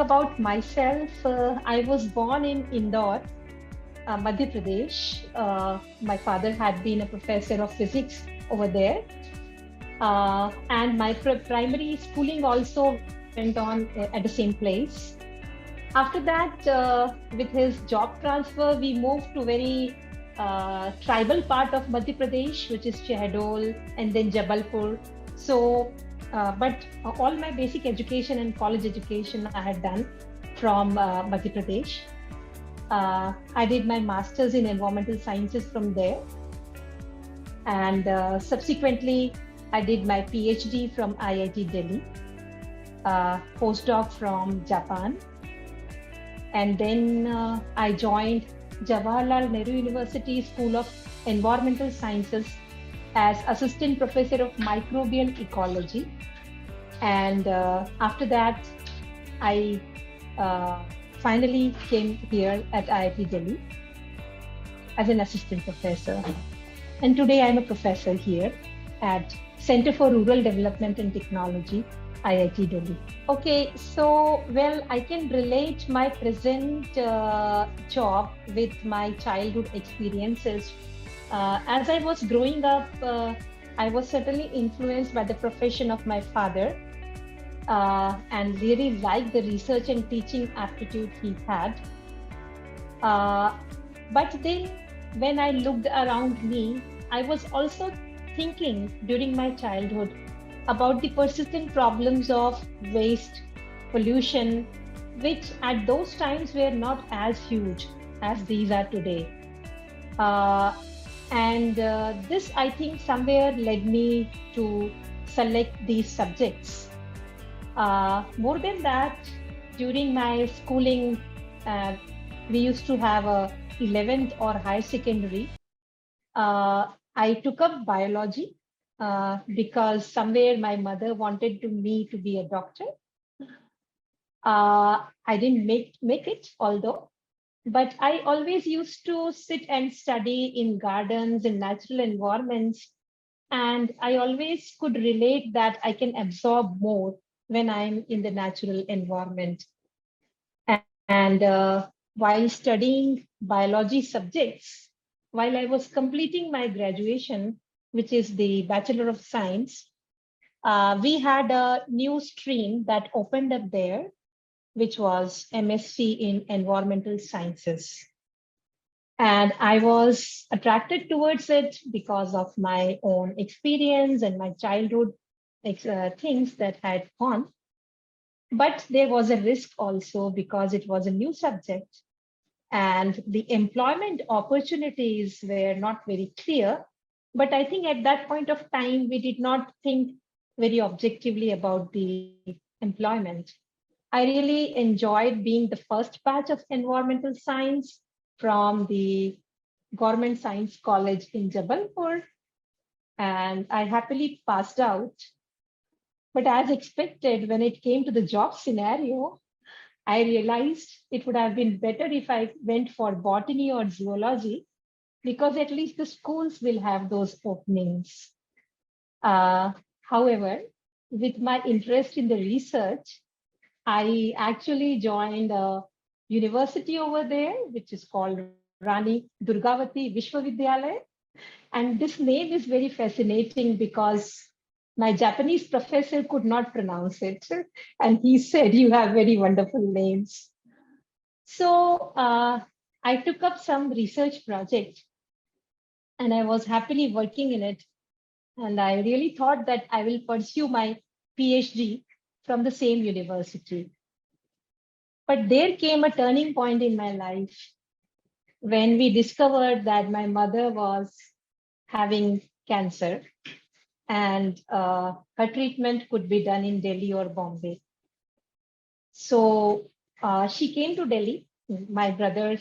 about myself, I was born in Indore, Madhya Pradesh. My father had been a professor of physics over there. And my primary schooling also went on at the same place. After that, with his job transfer, we moved to very tribal part of Madhya Pradesh, which is Shahdol and then Jabalpur. So, but all my basic education and college education I had done from Madhya Pradesh. I did my master's in environmental sciences from there, and subsequently I did my PhD from IIT Delhi, postdoc from Japan, and then I joined Jawaharlal Nehru University School of Environmental Sciences as assistant professor of microbial ecology. And after that, I finally came here at IIT Delhi as an assistant professor. And today I'm a professor here at Center for Rural Development and Technology, IIT Delhi. Okay, so, well, I can relate my present job with my childhood experiences. As I was growing up, I was certainly influenced by the profession of my father, and really liked the research and teaching aptitude he had. But then, when I looked around me, I was also thinking during my childhood about the persistent problems of waste, pollution, which at those times were not as huge as these are today. Uh, and this, I think, somewhere led me to select these subjects. More than that, during my schooling, uh, we used to have a 11th or higher secondary. I took up biology because somewhere my mother wanted me to be a doctor. I didn't make it, although, but I always used to sit and study in gardens and natural environments, and I always could relate that I can absorb more when I'm in the natural environment. And while studying biology subjects, while I was completing my graduation, which is the Bachelor of Science, we had a new stream that opened up there, which was MSc in Environmental Sciences. And I was attracted towards it because of my own experience and my childhood things that had gone. But there was a risk also because it was a new subject and the employment opportunities were not very clear. But I think at that point of time, we did not think very objectively about the employment. I really enjoyed being the first batch of environmental science from the Government Science College in Jabalpur, and I happily passed out. But as expected, when it came to the job scenario, I realized it would have been better if I went for botany or zoology, because at least the schools will have those openings. However, with my interest in the research, I actually joined a university over there, which is called Rani Durgavati Vishwavidyalaya. And this name is very fascinating because my Japanese professor could not pronounce it. And he said, "You have very wonderful names." So I took up some research project and I was happily working in it. And I really thought that I will pursue my PhD from the same university. But there came a turning point in my life when we discovered that my mother was having cancer, and her treatment could be done in Delhi or Bombay. So she came to Delhi. My brother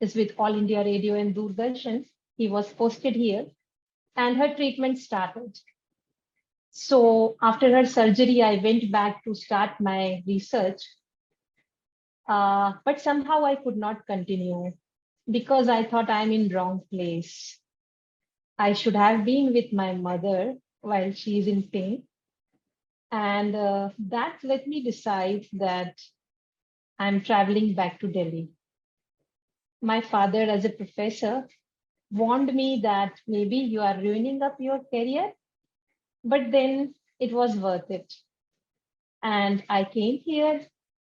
is with All India Radio and Doordarshan. He was posted here, and her treatment started. So after her surgery, I went back to start my research. But somehow I could not continue because I thought I'm in wrong place. I should have been with my mother while she's in pain. And that let me decide that I'm traveling back to Delhi. My father, as a professor, warned me that maybe you are ruining up your career, but then it was worth it. And I came here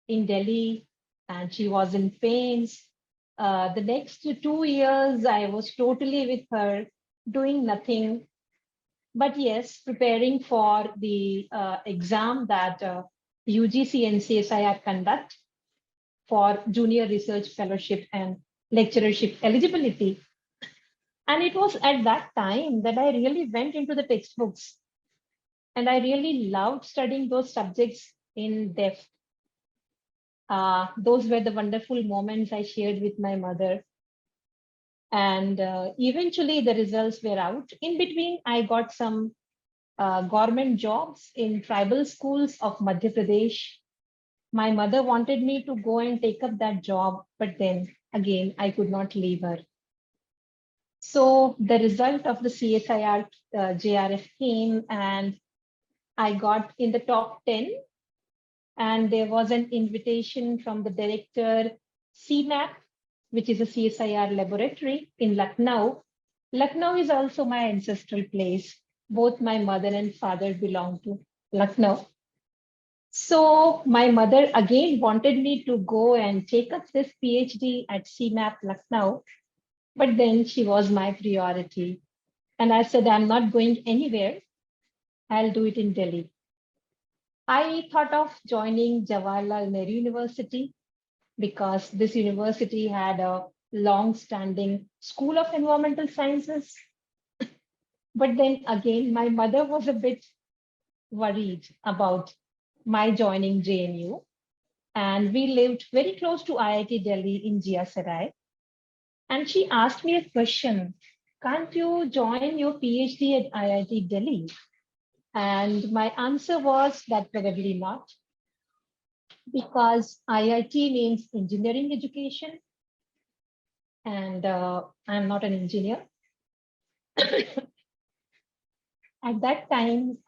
in Delhi, and she was in pains. The next 2 years, I was totally with her, doing nothing. But yes, preparing for the exam that UGC and CSIR conduct for junior research fellowship and lecturership eligibility. And it was at that time that I really went into the textbooks and I really loved studying those subjects in depth. Those were the wonderful moments I shared with my mother. And eventually the results were out. In between, I got some government jobs in tribal schools of Madhya Pradesh. My mother wanted me to go and take up that job, but then again, I could not leave her. So the result of the CSIR JRF came, and I got in the top 10. And there was an invitation from the director, CMAP, which is a CSIR laboratory in Lucknow. Lucknow is also my ancestral place. Both my mother and father belong to Lucknow. So my mother again wanted me to go and take up this PhD at CMAP Lucknow, but then she was my priority. And I said, I'm not going anywhere. I'll do it in Delhi. I thought of joining Jawaharlal Nehru University because this university had a long-standing School of Environmental Sciences. But then again, my mother was a bit worried about my joining JNU. And we lived very close to IIT Delhi in Jia Sarai. And she asked me a question, can't you join your PhD at IIT Delhi? And my answer was that probably not, because IIT means engineering education, and I'm not an engineer. At that time,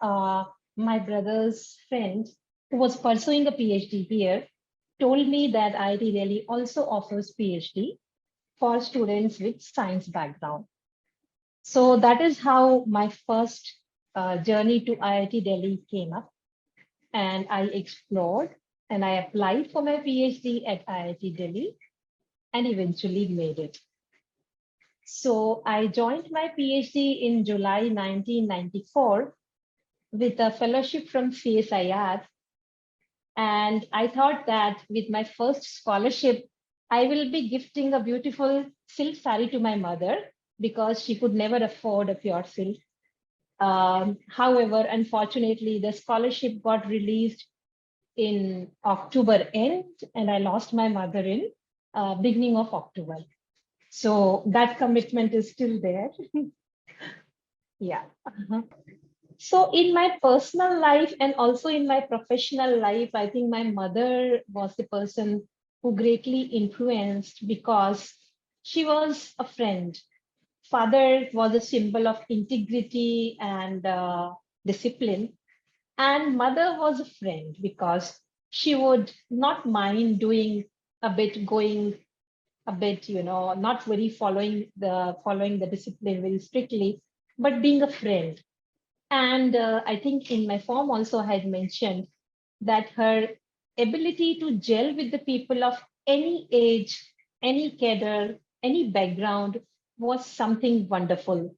my brother's friend, who was pursuing a PhD here, told me that IIT Delhi also offers PhD for students with science background. So that is how my first journey to IIT Delhi came up. And I explored and I applied for my PhD at IIT Delhi and eventually made it. So I joined my PhD in July 1994 with a fellowship from CSIR. And I thought that with my first scholarship, I will be gifting a beautiful silk saree to my mother because she could never afford a pure silk. However, unfortunately, the scholarship got released in October end, and I lost my mother in beginning of October. So that commitment is still there. Yeah. So in my personal life and also in my professional life, I think my mother was the person who greatly influenced because she was a friend. Father was a symbol of integrity and discipline. And mother was a friend because she would not mind doing a bit, going a bit, not very following the discipline very strictly, but being a friend. And I think in my form also I had mentioned that her ability to gel with the people of any age, any cadre, any background was something wonderful.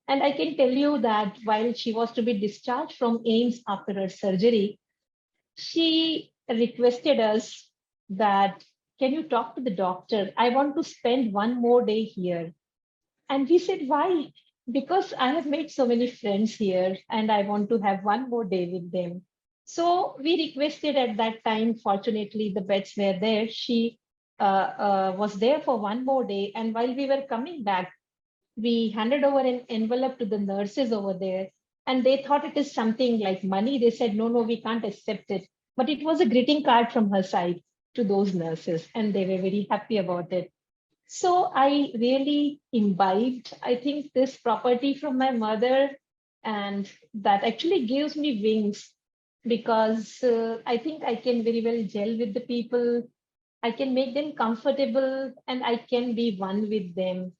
And I can tell you that while she was to be discharged from AIMS after her surgery, she requested us that, can you talk to the doctor? I want to spend one more day here. And we said, why? Because I have made so many friends here and I want to have one more day with them. So we requested at that time, fortunately, the beds were there. She was there for one more day. And while we were coming back, we handed over an envelope to the nurses over there. And they thought it is something like money. They said, no, no, we can't accept it. But it was a greeting card from her side to those nurses. And they were very happy about it. So I really imbibed, I think, this property from my mother, and that actually gives me wings because I think I can very well gel with the people. I can make them comfortable, and I can be one with them,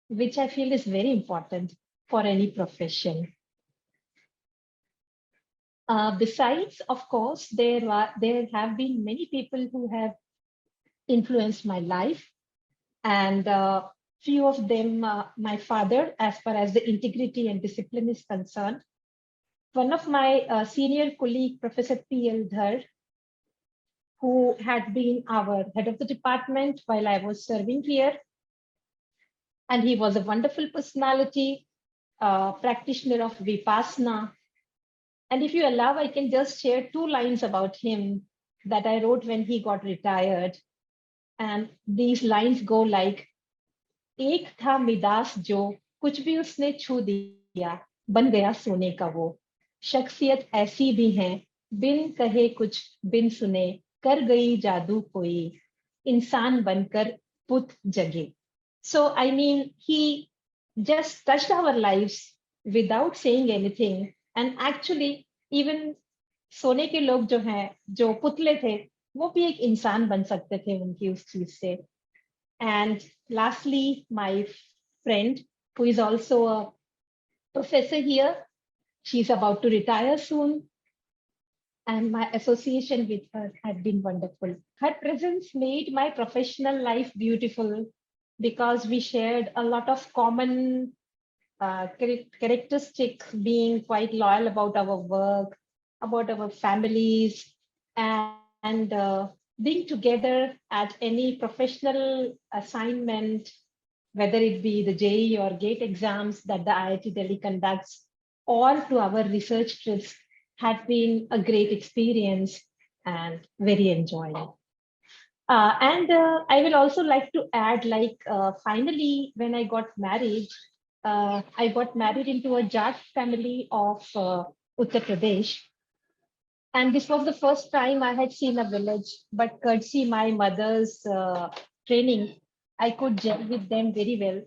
which I feel is very important for any profession. Besides, of course, there have been many people who have influenced my life, and few of them, my father, as far as the integrity and discipline is concerned. One of my senior colleague, Professor P.L. Dhar, who had been our head of the department while I was serving here, and he was a wonderful personality, practitioner of Vipassana. And if you allow, I can just share two lines about him that I wrote when he got retired. And these lines go like, एक था Midas जो कुछ भी उसने छू दिया बन गया सोने का वो शख्सियत ऐसी भी है बिन कहे कुछ बिन सुने कर गई जादू कोई इंसान बनकर पुत जगे. So I mean, he just touched our lives without saying anything. And actually, even सोने के लोग जो हैं, जो पुतले थे, वो भी एक इंसान बन सकते थे उनकी उस चीज से. And lastly, my friend, who is also a professor here, she's about to retire soon. And my association with her had been wonderful. Her presence made my professional life beautiful because we shared a lot of common characteristics, being quite loyal about our work, about our families, and being together at any professional assignment, whether it be the JEE or GATE exams that the IIT Delhi conducts, or to our research trips, had been a great experience and very enjoying. And I will also like to add, like, finally, when I got married into a Jat family of Uttar Pradesh. And this was the first time I had seen a village, but courtesy my mother's training, I could gel with them very well.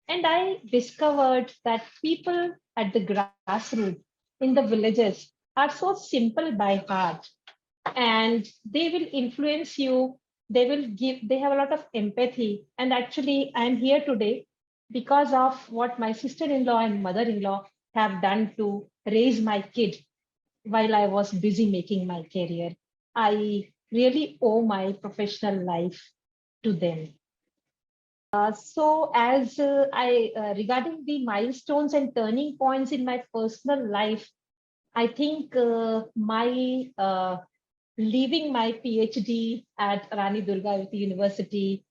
And I discovered that people at the grassroots in the villages are so simple by heart, and they will influence you. They have a lot of empathy. And actually, I'm here today because of what my sister-in-law and mother-in-law have done to raise my kid while I was busy making my career. I really owe my professional life to them. So as I regarding the milestones and turning points in my personal life, I think my leaving my PhD at Rani Durgavati University,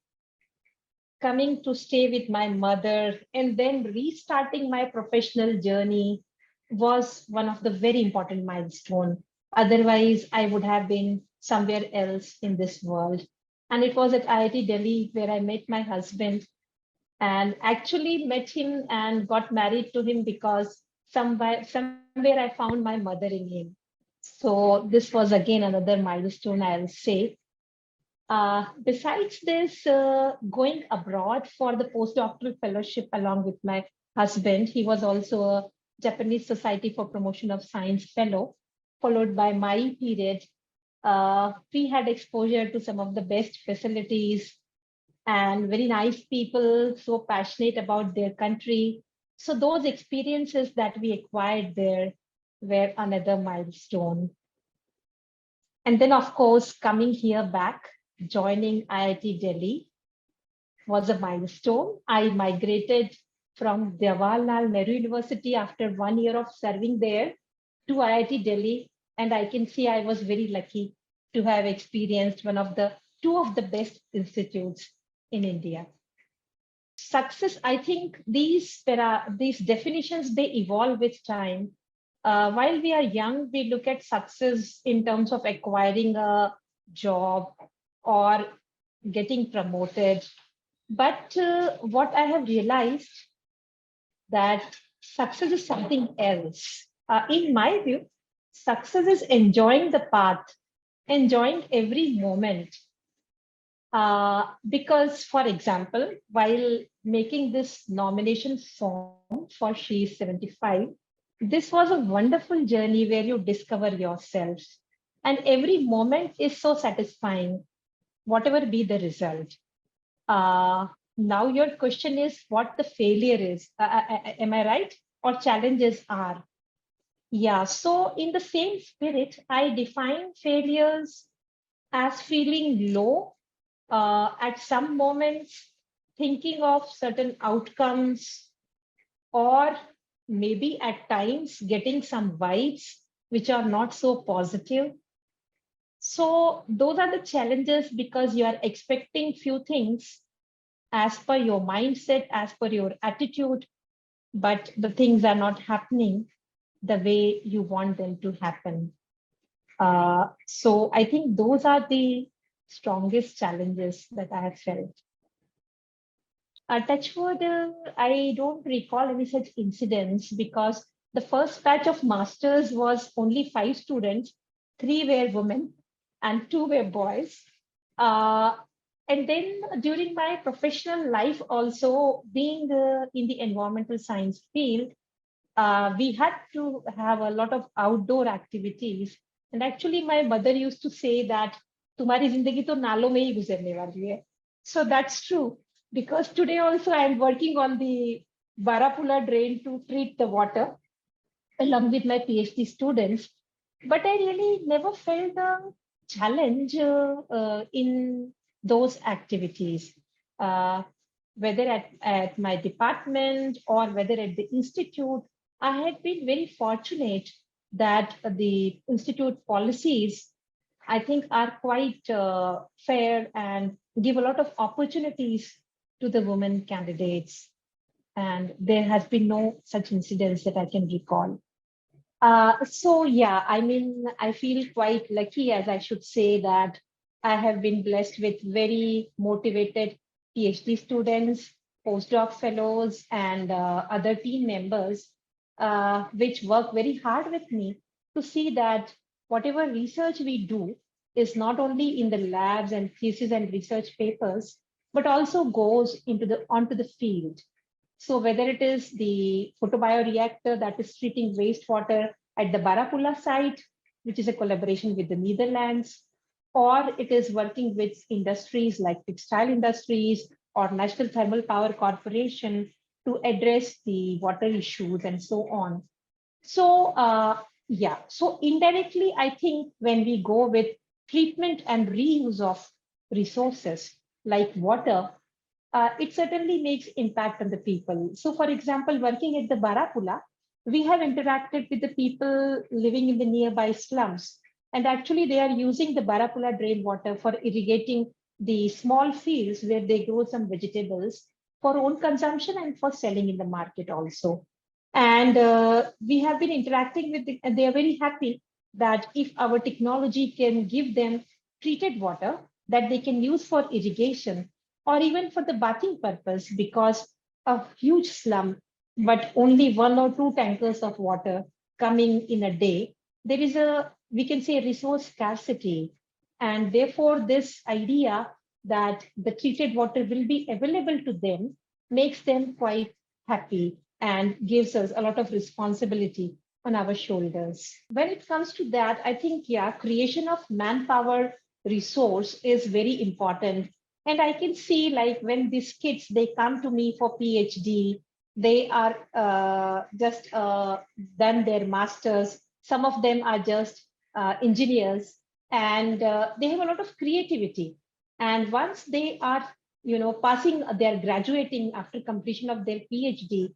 coming to stay with my mother, and then restarting my professional journey was one of the very important milestone. Otherwise, I would have been somewhere else in this world. And it was at IIT Delhi where I met my husband, and actually met him and got married to him because somewhere I found my mother in him. So this was again another milestone, I'll say. Besides this, going abroad for the postdoctoral fellowship along with my husband, he was also a Japanese Society for Promotion of Science fellow, followed by my period. We had exposure to some of the best facilities and very nice people, so passionate about their country. So those experiences that we acquired there were another milestone. And then, of course, coming here back, joining IIT Delhi was a milestone. I migrated from Jawaharlal Nehru University after 1 year of serving there to IIT Delhi. And I can see I was very lucky to have experienced two of the best institutes in India. Success, I think these definitions, they evolve with time. While we are young, we look at success in terms of acquiring a job or getting promoted. But what I have realized that success is something else. In my view, success is enjoying the path, enjoying every moment. Because, for example, while making this nomination form for She is 75, this was a wonderful journey where you discover yourself. And every moment is so satisfying. whatever be the result. Now your question is what the failure is. Am I right? Or challenges are? Yeah. So in the same spirit, I define failures as feeling low at some moments, thinking of certain outcomes, or maybe at times getting some vibes which are not so positive. So those are the challenges because you are expecting few things as per your mindset, as per your attitude, but the things are not happening the way you want them to happen. So I think those are the strongest challenges that I have felt. Touchwood, I don't recall any such incidents because the first batch of masters was only 5 students, 3 were women and 2 were boys. Uh, and then during my professional life, also being in the environmental science field, we had to have a lot of outdoor activities. And actually, my mother used to say that, "Tumhari zindagi to nalo mein hi guzarne wali hai." So that's true. Because today also I'm working on the Barapula drain to treat the water along with my PhD students. But I really never felt a challenge in those activities, uh, whether at my department or whether at the institute. I had been very fortunate that the institute policies, I think, are quite fair and give a lot of opportunities to the women candidates. And there has been no such incidents that I can recall. So yeah, I mean, I feel quite lucky, as I should say, that I have been blessed with very motivated PhD students, postdoc fellows, and other team members, which work very hard with me to see that whatever research we do is not only in the labs and thesis and research papers, but also goes into the onto the field. So whether it is the photobioreactor that is treating wastewater at the Barapula site, which is a collaboration with the Netherlands, or it is working with industries like textile industries or National Thermal Power Corporation to address the water issues and so on. So yeah, so indirectly, I think when we go with treatment and reuse of resources like water, it certainly makes impact on the people. So for example, working at the Barapula, we have interacted with the people living in the nearby slums. And actually they are using the Barapula drain water for irrigating the small fields where they grow some vegetables for own consumption and for selling in the market also. And we have been interacting with, and they are very happy that if our technology can give them treated water that they can use for irrigation or even for the bathing purpose, because a huge slum, but only 1 or 2 tankers of water coming in a day, there is a, we can say, resource scarcity. And therefore, this idea that the treated water will be available to them makes them quite happy and gives us a lot of responsibility on our shoulders. When it comes to that, I think, yeah, creation of manpower resource is very important. And I can see, like, when these kids, they come to me for PhD, they are just done their masters. Some of them are just engineers, and they have a lot of creativity. And once they are, passing, they are graduating after completion of their PhD,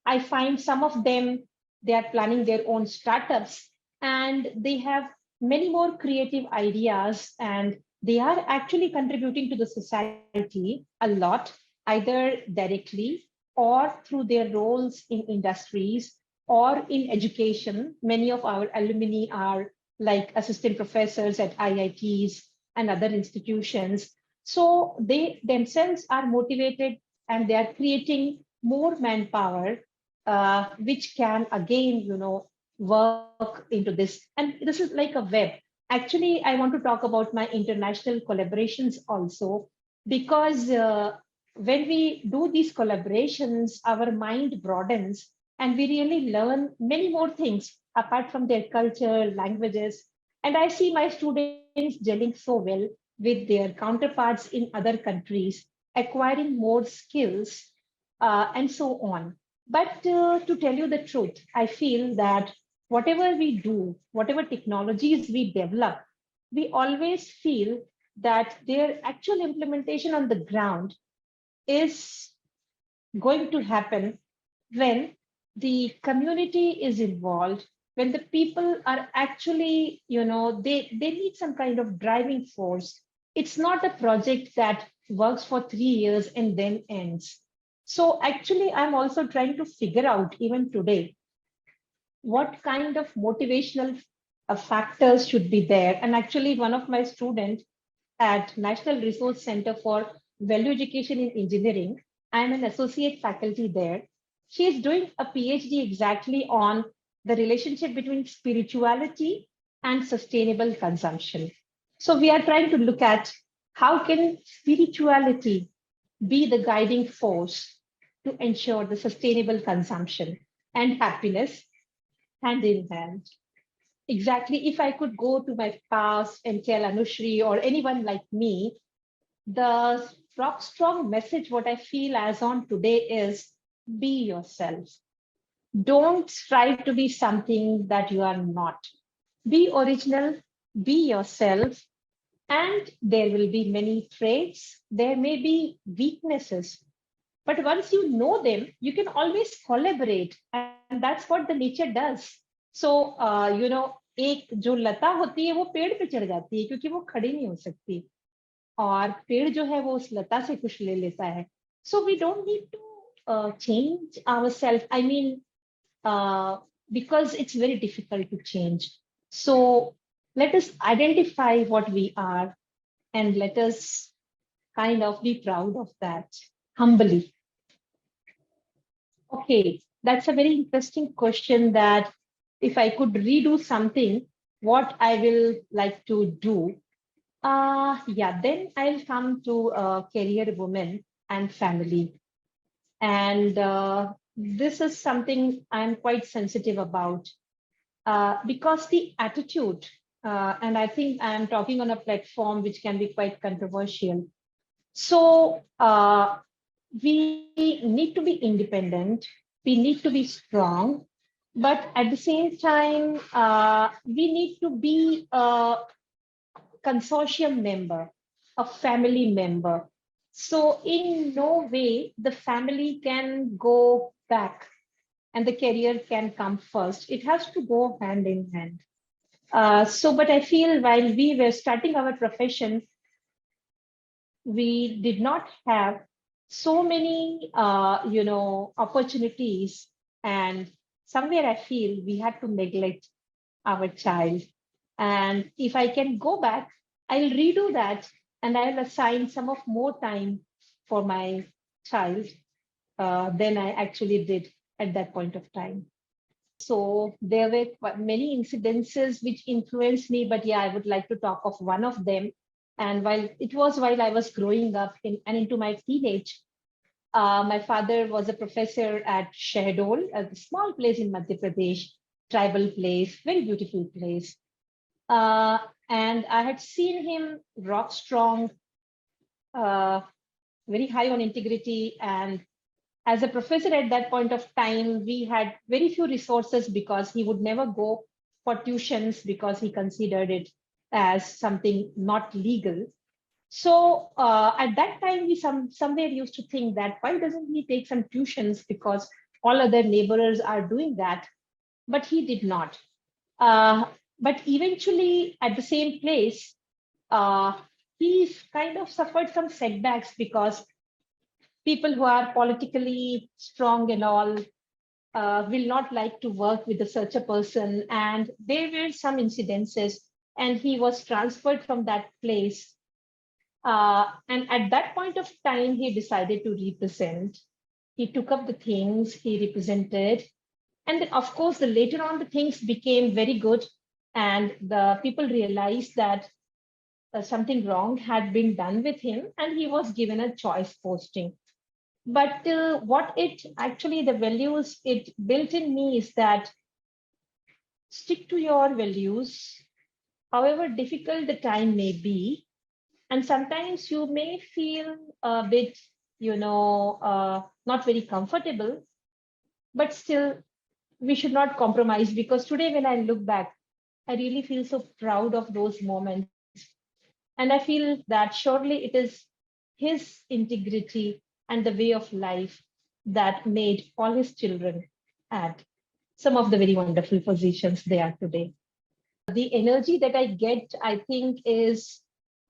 I find some of them, they are planning their own startups and they have many more creative ideas, and they are actually contributing to the society a lot, either directly or through their roles in industries or in education. Many of our alumni are like assistant professors at IITs and other institutions. So they themselves are motivated and they are creating more manpower, which can again, work into this. And this is like a web. Actually, I want to talk about my international collaborations also, because when we do these collaborations, our mind broadens and we really learn many more things apart from their culture, languages. And I see my students gelling so well. with their counterparts in other countries, acquiring more skills, and so on. But to tell you the truth, I feel that whatever we do, whatever technologies we develop, we always feel that their actual implementation on the ground is going to happen when the community is involved, when the people are actually, they need some kind of driving force. It's not a project that works for 3 years and then ends. So actually, I'm also trying to figure out even today what kind of motivational factors should be there. And actually, one of my students at National Resource Center for Value Education in Engineering, I'm an associate faculty there. She is doing a PhD exactly on the relationship between spirituality and sustainable consumption. So we are trying to look at how can spirituality be the guiding force to ensure the sustainable consumption and happiness hand in hand. Exactly. If I could go to my past and tell Anushree or anyone like me, the rock strong message, what I feel as on today is be yourself. Don't strive to be something that you are not. Be original, be yourself, and there will be many traits. There may be weaknesses, but once you know them, you can always collaborate, and that's what the nature does. So, एक जो लता होती है वो पेड़ पे चढ़ जाती है क्योंकि वो खड़ी नहीं हो सकती, और पेड़ जो है वो उस लता से कुछ ले लेता है. So we don't need to change ourselves. I mean, because it's very difficult to change. So let us identify what we are and let us kind of be proud of that humbly. Okay, that's a very interesting question that if I could redo something, what I will like to do. Yeah, then I'll come to career, women, and family. And this is something I'm quite sensitive about because the attitude, and I think I'm talking on a platform which can be quite controversial. So we need to be independent, we need to be strong, but at the same time, we need to be a consortium member, a family member. So in no way the family can go back and the career can come first. It has to go hand in hand. But I feel while we were starting our profession, we did not have so many, opportunities, and somewhere I feel we had to neglect our child. And if I can go back, I'll redo that and I'll assign some of more time for my child than I actually did at that point of time. So there were many incidences which influenced me, but yeah, I would like to talk of one of them. And while I was growing up and into my teenage, my father was a professor at Shahdol, a small place in Madhya Pradesh, tribal place, very beautiful place. Uh, and I had seen him rock strong, uh, very high on integrity. And as a professor at that point of time, we had very few resources because he would never go for tuitions because he considered it as something not legal. So at that time, we somewhere used to think that why doesn't he take some tuitions because all other neighbors are doing that, but he did not. Uh, but eventually, at the same place, uh, he kind of suffered some setbacks because people who are politically strong and all will not like to work with such a person. And there were some incidences, and he was transferred from that place. And at that point of time, he decided to represent. He took up the things he represented. And then, of course, the later on, the things became very good. And the people realized that something wrong had been done with him, and he was given a choice posting. But what it actually, the values it built in me is that stick to your values, however difficult the time may be, And sometimes you may feel a bit, not very comfortable, but still we should not compromise, because today when I look back, I really feel so proud of those moments. And I feel that surely it is his integrity and the way of life that made all his children at some of the very wonderful positions they are today. The energy that I get, I think, is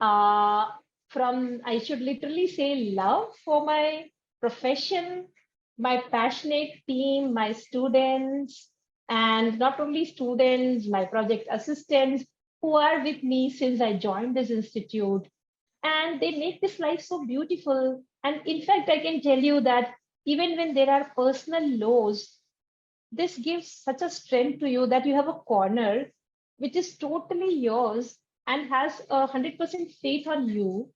uh, from, I should literally say, love for my profession, my passionate team, my students, and not only students, my project assistants who are with me since I joined this institute. And they make this life so beautiful. And in fact, I can tell you that even when there are personal lows, this gives such a strength to you that you have a corner which is totally yours and has 100% faith on you.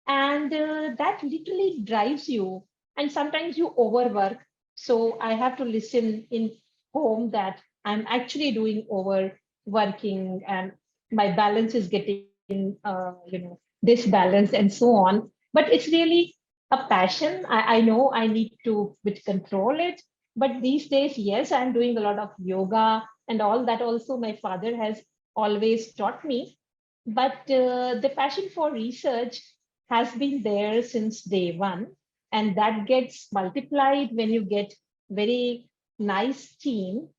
And that literally drives you. And sometimes you overwork. So I have to listen in home that I'm actually doing overworking and my balance is getting, disbalanced and so on. But it's really a passion. I know I need to bit control it. But these days, yes, I'm doing a lot of yoga and all that also my father has always taught me. But the passion for research has been there since day one, and that gets multiplied when you get very nice team.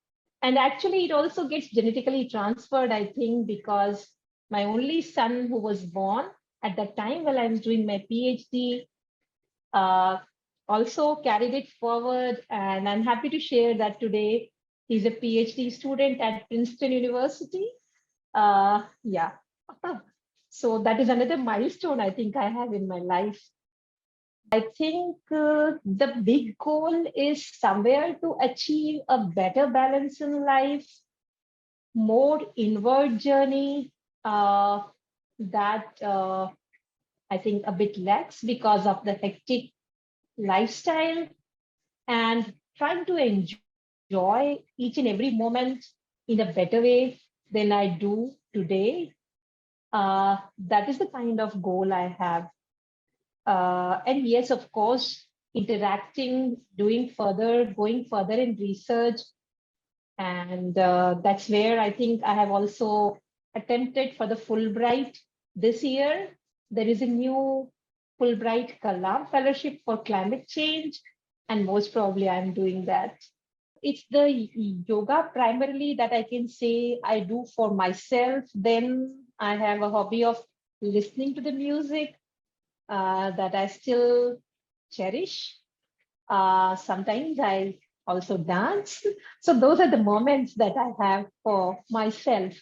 And actually, it also gets genetically transferred, I think, because my only son who was born at that time while I was doing my PhD uh, also carried it forward. And I'm happy to share that today he's a PhD student at Princeton University. Yeah. So that is another milestone I think I have in my life. I think the big goal is somewhere to achieve a better balance in life, more inward journey that I think a bit lacks because of the hectic lifestyle, and trying to enjoy each and every moment in a better way than I do today. That is the kind of goal I have. And yes, of course, interacting, doing further, going further in research. And that's where I think I have also attempted for the Fulbright this year. There is a new Fulbright Kalam Fellowship for Climate Change, and most probably I'm doing that. It's the yoga primarily that I can say I do for myself. Then I have a hobby of listening to the music that I still cherish. Sometimes I also dance. So those are the moments that I have for myself.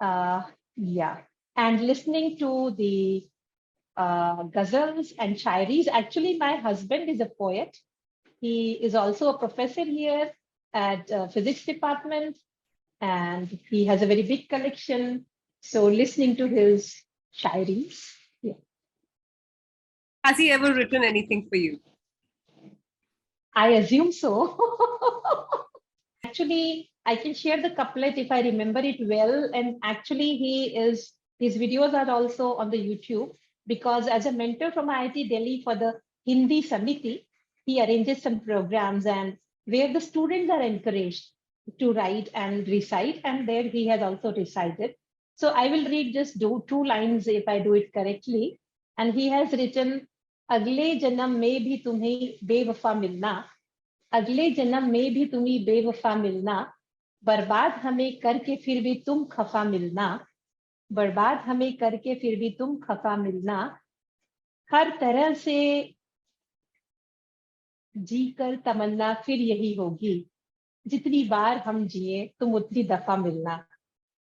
Uh, yeah. And listening to the ghazals and shairis. Actually, my husband is a poet. He is also a professor here at physics department, and he has a very big collection. So listening to his shairis. Yeah. Has he ever written anything for you? I assume so. Actually, I can share the couplet if I remember it well. And actually, his videos are also on the YouTube, because as a mentor from IIT Delhi for the Hindi Samiti, he arranges some programs and where the students are encouraged to write and recite, and there he has also recited. So I will read just two lines if I do it correctly. And he has written, अगले जन्म में भी तुम्हें बेवफा मिलना, अगले जन्म में भी तुम्हें बेवफा मिलना, बर्बाद हमें करके फिर भी तुम खफा मिलना, बर्बाद हमें करके फिर भी तुम खफा मिलना, हर तरह से जी कर तमन्ना फिर यही होगी, जितनी बार हम जिए तुम उतनी दफा मिलना.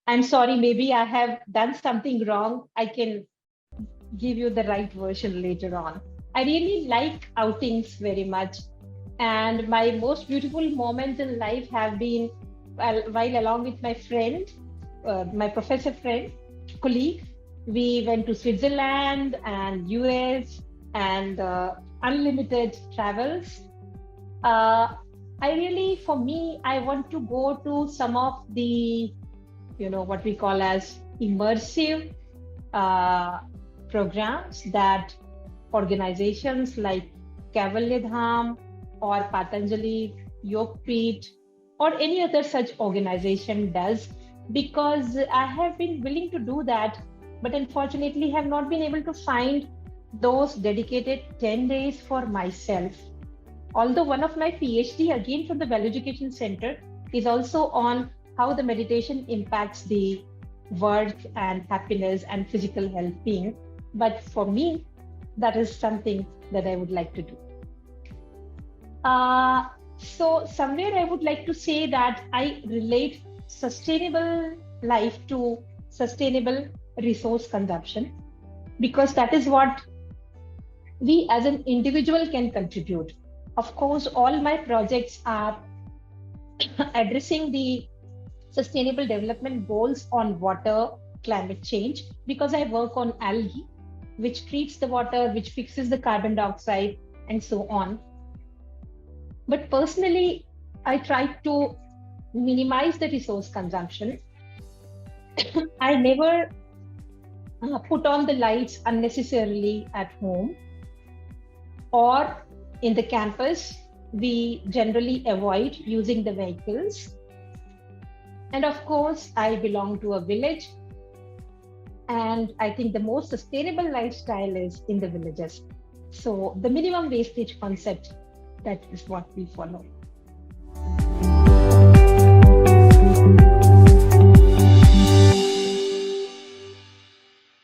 I'm sorry, maybe I have done something wrong. I can give you the right version later on. I really like outings very much. And my most beautiful moments in life have been while along with my friend, my professor friend, colleague. We went to Switzerland and US and unlimited travels. I really, for me, I want to go to some of the, what we call as immersive programs that organizations like Kaivalya or Patanjali, Yogpreet, or any other such organization does, because I have been willing to do that, but unfortunately have not been able to find those dedicated 10 days for myself. Although one of my PhD, again from the Well Education Center, is also on how the meditation impacts the work and happiness and physical well-being. But for me, that is something that I would like to do. So somewhere I would like to say that I relate sustainable life to sustainable resource consumption, because that is what we as an individual can contribute. Of course, all my projects are addressing the sustainable development goals on water, climate change, because I work on algae, which treats the water, which fixes the carbon dioxide, and so on. But personally, I try to minimize the resource consumption. I never put on the lights unnecessarily at home or in the campus. We generally avoid using the vehicles. And of course, I belong to a village. And I think the most sustainable lifestyle is in the villages. So the minimum wastage concept, that is what we follow.